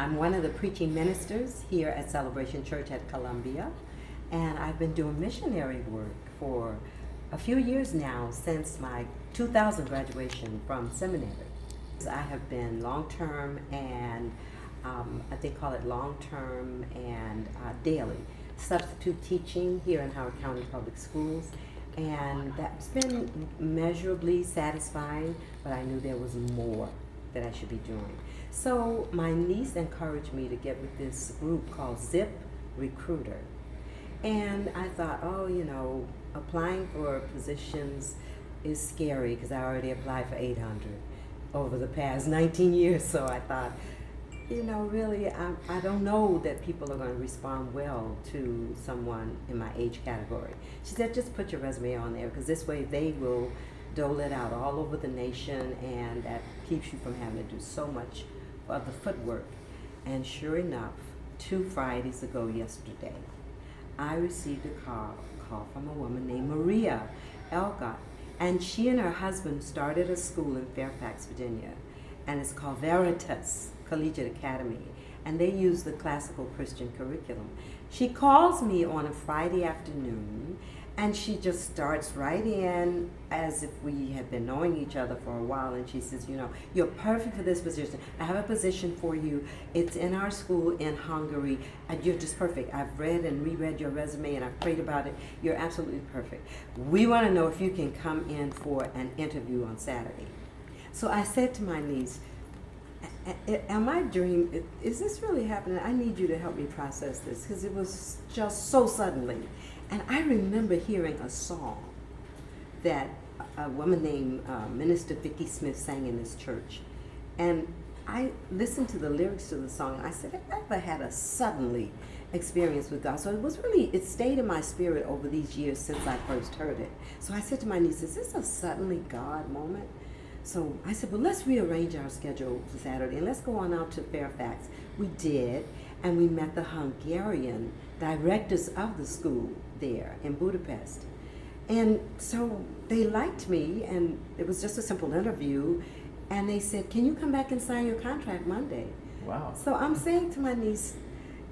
I'm one of the preaching ministers here at Celebration Church at Columbia. And I've been doing missionary work for a few years now, since my 2000 graduation from seminary. I have been long-term and they call it long-term and daily substitute teaching here in Howard County Public Schools. And that's been measurably satisfying, but I knew there was more that I should be doing. So my niece encouraged me to get with this group called Zip Recruiter. And I thought, oh, you know, applying for positions is scary because I already applied for 800 over the past 19 years. So I thought, you know, really, I don't know that people are going to respond well to someone in my age category. She said, just put your resume on there because this way they will dole it out all over the nation, and that keeps you from having to do so much of the footwork. And sure enough, 2 Fridays ago yesterday, I received a call from a woman named Maria Elgott, and she and her husband started a school in Fairfax, Virginia, and it's called Veritas Collegiate Academy, and they use the classical Christian curriculum. She calls me on a Friday afternoon, and she just starts right in as if we had been knowing each other for a while, and she says, you know, you're perfect for this position. I have a position for you. It's in our school in Hungary, and you're just perfect. I've read and reread your resume, and I've prayed about it. You're absolutely perfect. We want to know if you can come in for an interview on Saturday. So I said to my niece, am I dreaming? Is this really happening? I need you to help me process this, because it was just so suddenly. And I remember hearing a song that a woman named Minister Vicki Smith sang in this church. And I listened to the lyrics to the song, and I said, I've never had a suddenly experience with God. So it stayed in my spirit over these years since I first heard it. So I said to my niece, is this a suddenly God moment? So I said, well, let's rearrange our schedule for Saturday and let's go on out to Fairfax. We did, and we met the Hungarian directors of the school there in Budapest. And so they liked me, and it was just a simple interview, and they said, can you come back and sign your contract Monday? Wow. So I'm saying to my niece,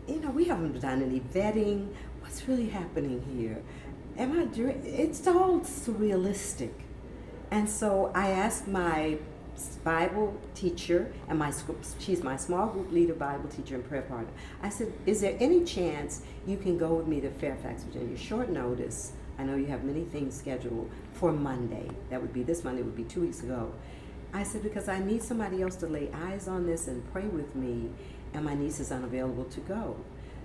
you know, we haven't done any vetting. What's really happening here? It's all surrealistic. And so I asked my Bible teacher, and she's my small group leader, Bible teacher, and prayer partner. I said, is there any chance you can go with me to Fairfax, Virginia? Short notice. I know you have many things scheduled for Monday. That would be this Monday, would be 2 weeks ago. I said, because I need somebody else to lay eyes on this and pray with me, and my niece is unavailable to go.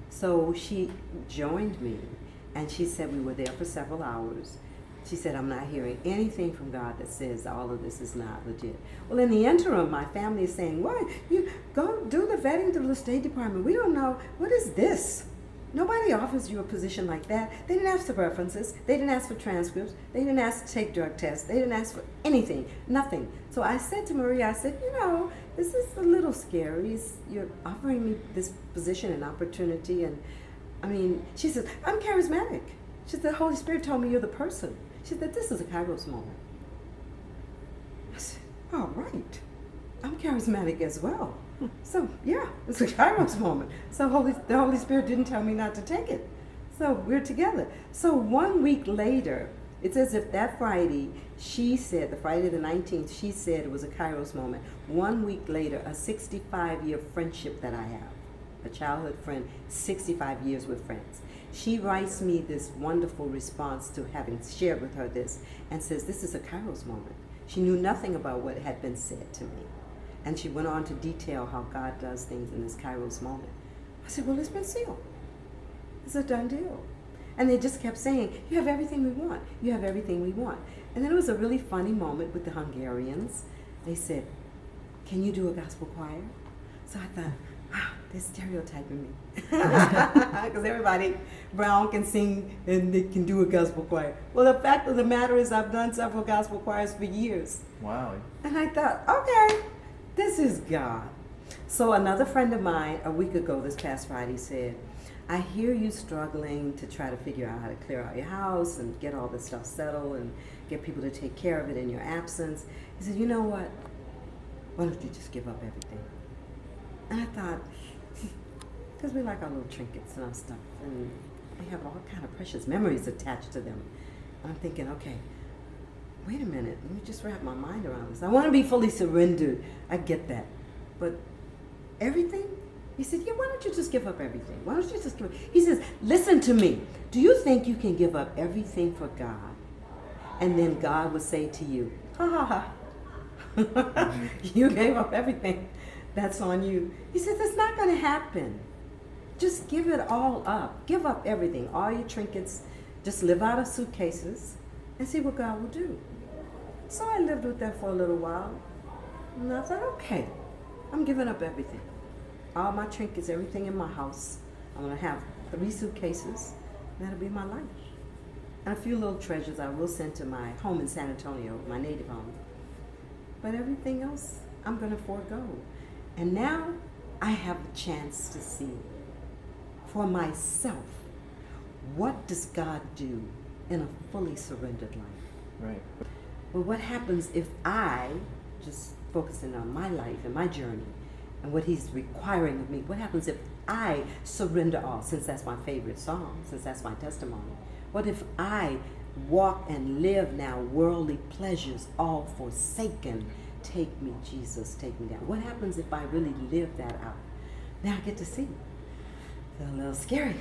So she joined me, and she said we were there for several hours. She said, I'm not hearing anything from God that says all of this is not legit. Well, in the interim, my family is saying, well, you go do the vetting through the State Department. We don't know. What is this? Nobody offers you a position like that. They didn't ask for references. They didn't ask for transcripts. They didn't ask to take drug tests. They didn't ask for anything, nothing. So I said to Maria, I said, you know, this is a little scary. You're offering me this position and opportunity. And I mean, she said, I'm charismatic. She said, the Holy Spirit told me you're the person. She said, this is a Kairos moment. I said, all right. I'm charismatic as well. So, yeah, it's a Kairos moment. So the Holy Spirit didn't tell me not to take it. So we're together. So 1 week later, it's as if that Friday, she said, the Friday the 19th, she said it was a Kairos moment. 1 week later, a 65-year friendship that I have, a childhood friend, 65 years with friends. She writes me this wonderful response to having shared with her this and says, this is a Kairos moment. She knew nothing about what had been said to me. And she went on to detail how God does things in this Kairos moment. I said, well, it's been sealed. It's a done deal. And they just kept saying, you have everything we want. You have everything we want. And then it was a really funny moment with the Hungarians. They said, can you do a gospel choir? So I thought, wow, they're stereotyping me. Because everybody brown can sing and they can do a gospel choir. Well, the fact of the matter is I've done several gospel choirs for years. Wow. And I thought, okay, this is God. So another friend of mine a week ago this past Friday said, I hear you struggling to try to figure out how to clear out your house and get all this stuff settled and get people to take care of it in your absence. He said, you know what? Why don't you just give up everything? And I thought, because we like our little trinkets and our stuff, and they have all kind of precious memories attached to them. I'm thinking, okay, wait a minute, let me just wrap my mind around this. I want to be fully surrendered. I get that. But everything? He said, yeah, why don't you just give up everything? Why don't you just give up? He says, listen to me. Do you think you can give up everything for God? And then God would say to you, ha ha ha. You gave up everything. That's on you. He says, it's not going to happen. Just give it all up. Give up everything, all your trinkets. Just live out of suitcases and see what God will do. So I lived with that for a little while. And I thought, okay, I'm giving up everything. All my trinkets, everything in my house. I'm going to have 3 suitcases. And that'll be my life. And a few little treasures I will send to my home in San Antonio, my native home. But everything else, I'm going to forego. And now I have a chance to see for myself, what does God do in a fully surrendered life? Right. Well, what happens if I, just focusing on my life and my journey and what he's requiring of me, what happens if I surrender all, since that's my favorite song, since that's my testimony? What if I walk and live now worldly pleasures all forsaken? Take me, Jesus, take me down. What happens if I really live that out? Now I get to see. It's a little scary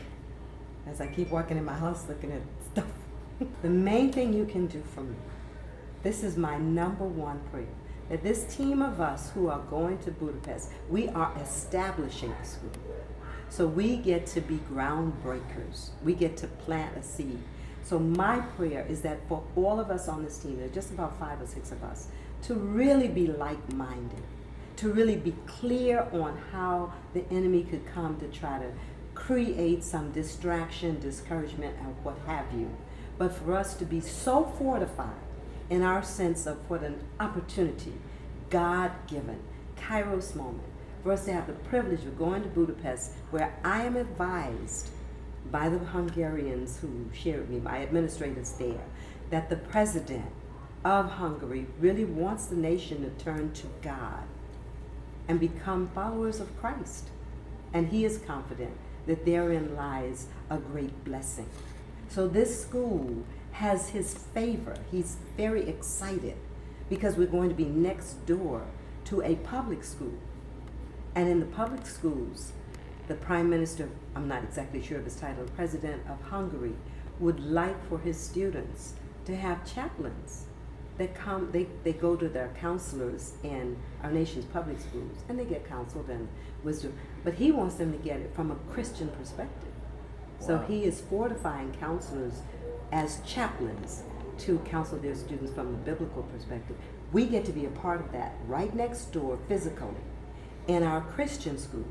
as I keep walking in my house looking at stuff. The main thing you can do for me, this is my number one prayer, that this team of us who are going to Budapest, we are establishing a school. So we get to be groundbreakers. We get to plant a seed. So my prayer is that for all of us on this team, there are just about 5 or 6 of us, to really be like-minded, to really be clear on how the enemy could come to try to create some distraction, discouragement, and what have you. But for us to be so fortified in our sense of what an opportunity, God-given, Kairos moment, for us to have the privilege of going to Budapest, where I am advised by the Hungarians who shared with me, my administrators there, that the president of Hungary really wants the nation to turn to God and become followers of Christ. And he is confident that therein lies a great blessing. So this school has his favor. He's very excited because we're going to be next door to a public school. And in the public schools, the Prime Minister, I'm not exactly sure of his title, President of Hungary, would like for his students to have chaplains that come, they go to their counselors in our nation's public schools, and they get counseled and wisdom. But he wants them to get it from a Christian perspective. Wow. So he is fortifying counselors as chaplains to counsel their students from the biblical perspective. We get to be a part of that right next door physically in our Christian school.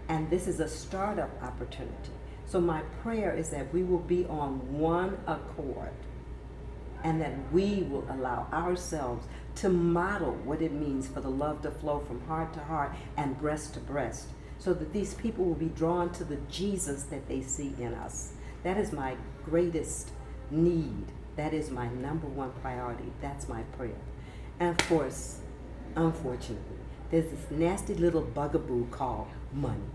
And this is a startup opportunity. So my prayer is that we will be on one accord and that we will allow ourselves to model what it means for the love to flow from heart to heart and breast to breast, so that these people will be drawn to the Jesus that they see in us. That is my greatest need. That is my number one priority. That's my prayer. And of course, unfortunately, there's this nasty little bugaboo called money.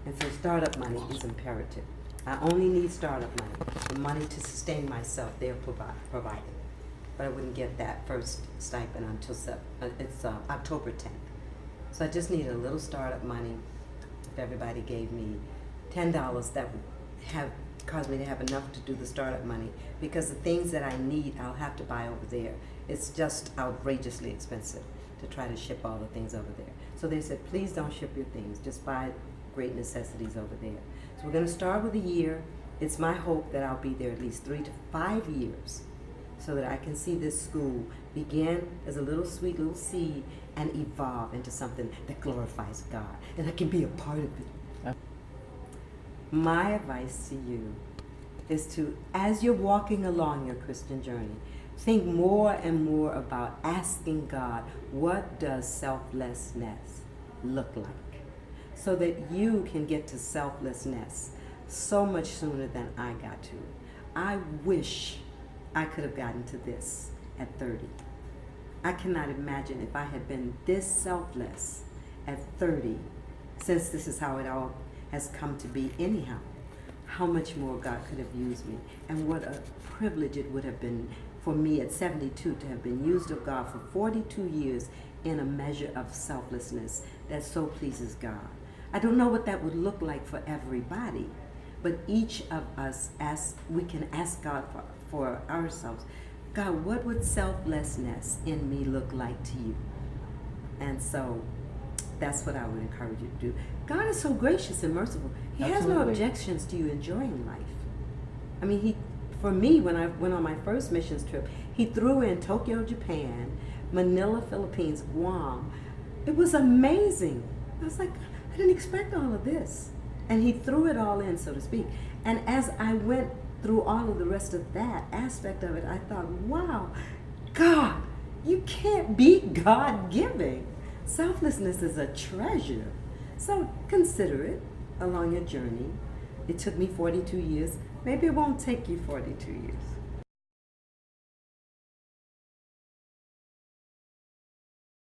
And so startup money is imperative. I only need startup money, the money to sustain myself. They're provided. But I wouldn't get that first stipend until it's October 10th. So I just need a little startup money. If everybody gave me $10, that would have caused me to have enough to do the startup money, because the things that I need, I'll have to buy over there. It's just outrageously expensive to try to ship all the things over there. So they said, please don't ship your things, just buy great necessities over there. So we're going to start with a year. It's my hope that I'll be there at least 3 to 5 years, so that I can see this school begin as a little sweet little seed and evolve into something that glorifies God, and I can be a part of it. My advice to you is to, as you're walking along your Christian journey, think more and more about asking God, what does selflessness look like? So that you can get to selflessness so much sooner than I got to. I wish I could have gotten to this at 30. I cannot imagine if I had been this selfless at 30, since this is how it all has come to be anyhow, how much more God could have used me, and what a privilege it would have been for me at 72 to have been used of God for 42 years in a measure of selflessness that so pleases God. I don't know what that would look like for everybody, but each of us, we can ask God for ourselves, God, what would selflessness in me look like to you? And so that's what I would encourage you to do. God is so gracious and merciful. He has no objections to you enjoying life. I mean, for me, when I went on my first missions trip, he threw in Tokyo, Japan, Manila, Philippines, Guam. It was amazing. I was like, I didn't expect all of this. And he threw it all in, so to speak. And as I went through all of the rest of that aspect of it, I thought, wow, God, you can't beat God-giving. Selflessness is a treasure. So consider it along your journey. It took me 42 years. Maybe it won't take you 42 years.